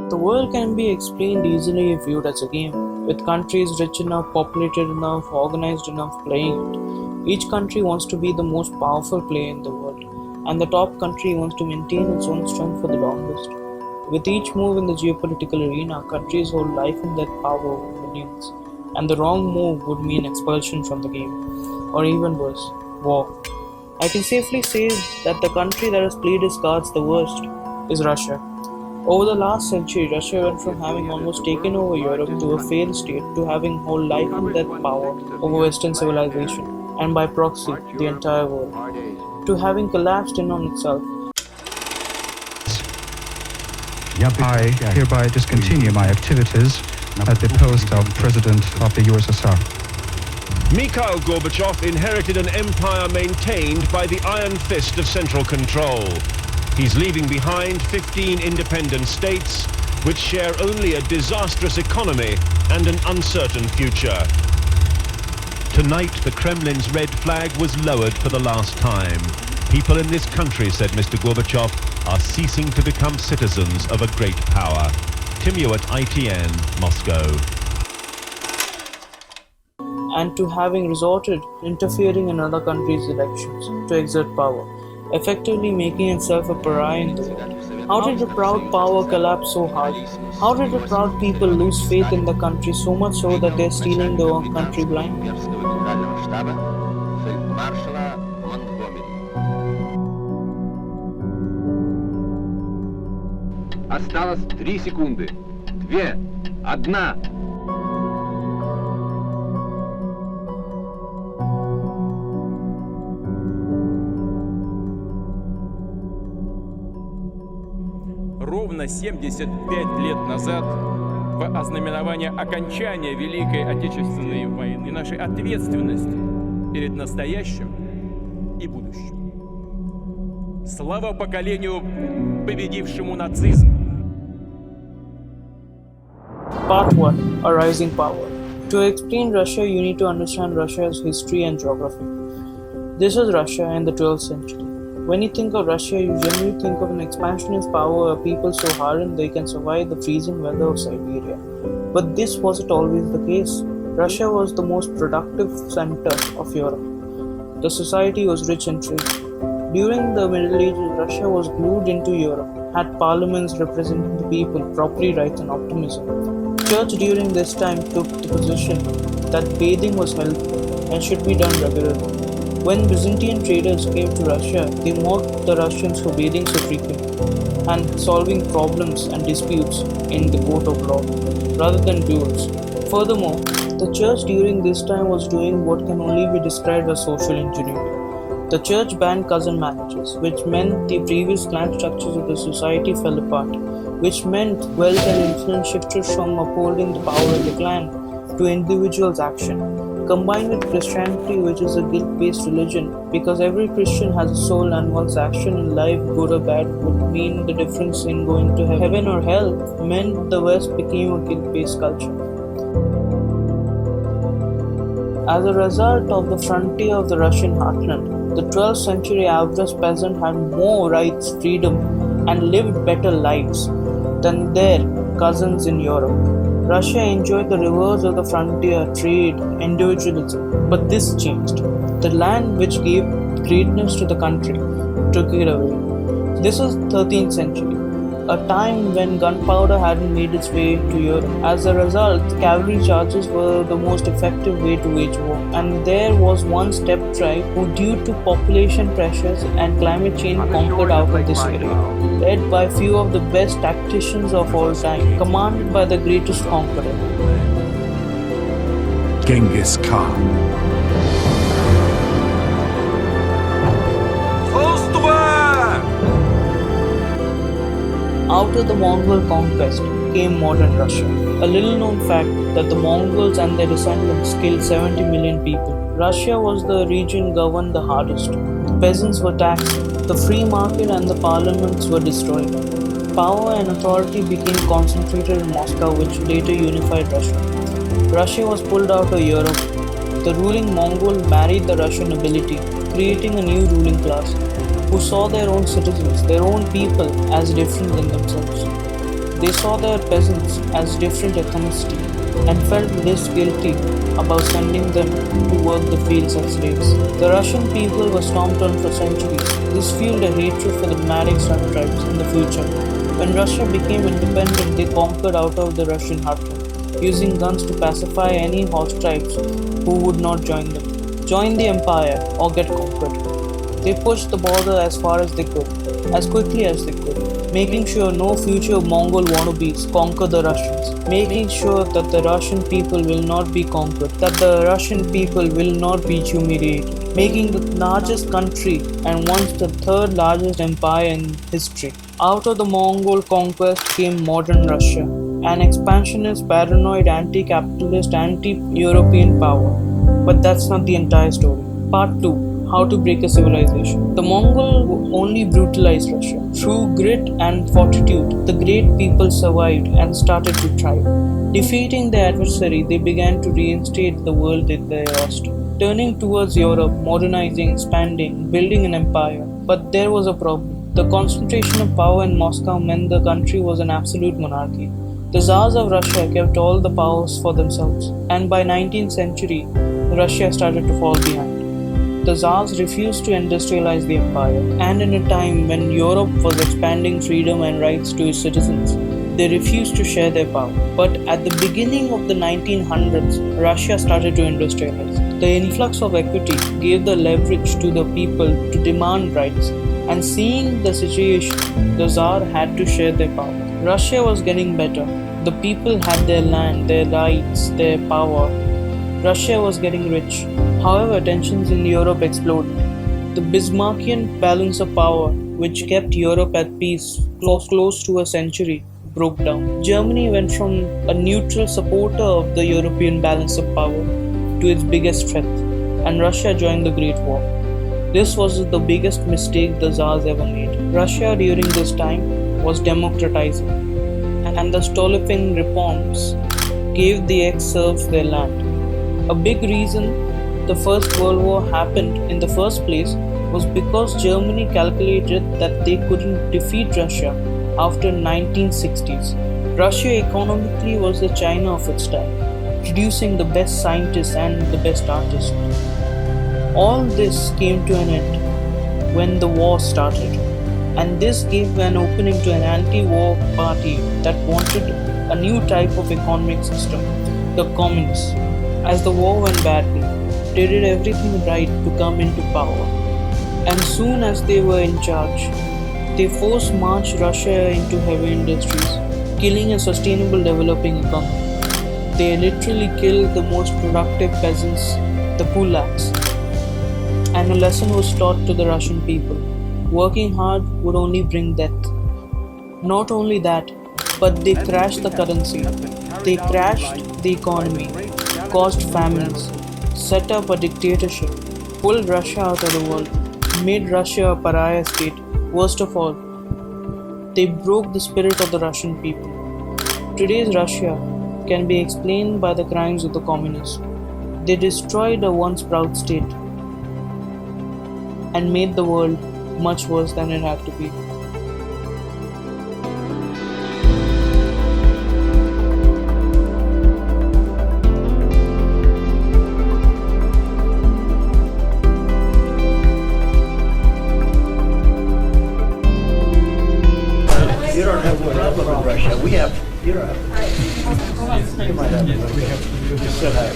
The world can be explained easily if viewed as a game, with countries rich enough, populated enough, organized enough playing it. Each country wants to be the most powerful player in the world, and the top country wants to maintain its own strength for the longest. With each move in the geopolitical arena, countries hold life and death power over millions, and the wrong move would mean expulsion from the game, or even worse, war. I can safely say that the country that has played its cards the worst is Russia. Over the last century, Russia went from having almost taken over Europe to a failed state to having whole life and death power over Western civilization, and by proxy, the entire world, to having collapsed in on itself. I hereby discontinue my activities at the post of President of the USSR. Mikhail Gorbachev inherited an empire maintained by the iron fist of central control. He's leaving behind 15 independent states which share only a disastrous economy and an uncertain future. Tonight, the Kremlin's red flag was lowered for the last time. People in this country, said Mr. Gorbachev, are ceasing to become citizens of a great power. Timio at ITN, Moscow. And to having resorted interfering in other countries' elections to exert power, effectively making itself a pariah in the world. How did the proud power collapse so hard? How did the proud people lose faith in the country so much so that they're stealing their own country blind? Осталось 3 секунды. 2, 1. Ровно 75 лет назад, в ознаменование окончания Великой Отечественной войны и нашей ответственности перед настоящим и будущим. Слава поколению, победившему нацизм! Part 1. A Rising Power. To explain Russia, you need to understand Russia's history and geography. This is Russia in the 12th century. When you think of Russia, you generally think of an expansionist power, a people so hardened they can survive the freezing weather of Siberia. But this wasn't always the case. Russia was the most productive center of Europe. The society was rich in trade. During the Middle Ages, Russia was glued into Europe, had parliaments representing the people, property rights and optimism. Church during this time took the position that bathing was healthy and should be done regularly. When Byzantine traders came to Russia, they mocked the Russians for bathing so frequently and solving problems and disputes in the court of law rather than duels. Furthermore, the church during this time was doing what can only be described as social engineering. The church banned cousin marriages, which meant the previous clan structures of the society fell apart, which meant wealth and influence shifted from upholding the power of the clan to individuals' action. Combined with Christianity, which is a guilt-based religion, because every Christian has a soul and one's action in life, good or bad, would mean the difference in going to heaven or hell, meant the West became a guilt-based culture. As a result of the frontier of the Russian heartland, the 12th century average peasant had more rights, freedom, and lived better lives than their cousins in Europe. Russia enjoyed the reverse of the frontier, trade, individualism, but this changed. The land which gave greatness to the country took it away. This was 13th century, a time when gunpowder hadn't made its way to Europe. As a result, cavalry charges were the most effective way to wage war, and there was one steppe tribe who, due to population pressures and climate change, conquered out of this area, led by few of the best tacticians of all time, commanded by the greatest conqueror, Genghis Khan. Out of the Mongol conquest came modern Russia. A little known fact that the Mongols and their descendants killed 70 million people. Russia was the region governed the hardest. The peasants were taxed, the free market and the parliaments were destroyed. Power and authority became concentrated in Moscow, which later unified Russia. Russia was pulled out of Europe. The ruling Mongol married the Russian nobility, creating a new ruling class, who saw their own citizens, their own people, as different than themselves. They saw their peasants as different ethnicity and felt less guilty about sending them to work the fields as slaves. The Russian people were stomped on for centuries. This fueled a hatred for the nomadic sun tribes in the future. When Russia became independent, they conquered out of the Russian heartland, using guns to pacify any horse tribes who would not join them. Join the empire or get conquered. They pushed the border as far as they could, as quickly as they could, making sure no future Mongol wannabes conquer the Russians, making sure that the Russian people will not be conquered, that the Russian people will not be humiliated, making the largest country and once the third largest empire in history. Out of the Mongol conquest came modern Russia, an expansionist, paranoid, anti-capitalist, anti-European power. But that's not the entire story. Part 2. How to break a civilization. The Mongol only brutalized Russia. Through grit and fortitude, the great people survived and started to thrive. Defeating their adversary, they began to reinstate the world that they lost, turning towards Europe, modernizing, expanding, building an empire. But there was a problem. The concentration of power in Moscow meant the country was an absolute monarchy. The Tsars of Russia kept all the powers for themselves, and by 19th century, Russia started to fall behind. The Tsars refused to industrialize the empire, and in a time when Europe was expanding freedom and rights to its citizens, they refused to share their power. But at the beginning of the 1900s, Russia started to industrialize. The influx of equity gave the leverage to the people to demand rights, and seeing the situation, the Tsar had to share their power. Russia was getting better. The people had their land, their rights, their power. Russia was getting rich. However, tensions in Europe exploded. The Bismarckian balance of power, which kept Europe at peace for close to a century, broke down. Germany went from a neutral supporter of the European balance of power to its biggest threat, and Russia joined the Great War. This was the biggest mistake the Tsars ever made. Russia during this time was democratizing, and the Stolypin reforms gave the ex-Serbs their land. A big reason the First World War happened in the first place was because Germany calculated that they couldn't defeat Russia after 1960s. Russia economically was the China of its time, producing the best scientists and the best artists. All this came to an end when the war started, and this gave an opening to an anti-war party that wanted a new type of economic system, the communists. As the war went badly, they did everything right to come into power, and soon as they were in charge, they force-marched Russia into heavy industries, killing a sustainable developing economy. They literally killed the most productive peasants, the kulaks. And a lesson was taught to the Russian people. Working hard would only bring death. Not only that, but they crashed the currency. They crashed the economy, caused famines, set up a dictatorship, pulled Russia out of the world, made Russia a pariah state. Worst of all, they broke the spirit of the Russian people. Today's Russia can be explained by the crimes of the communists. They destroyed a once proud state and made the world much worse than it had to be. You don't have a problem in Russia. We have. You don't have. You might have. We have. You still have.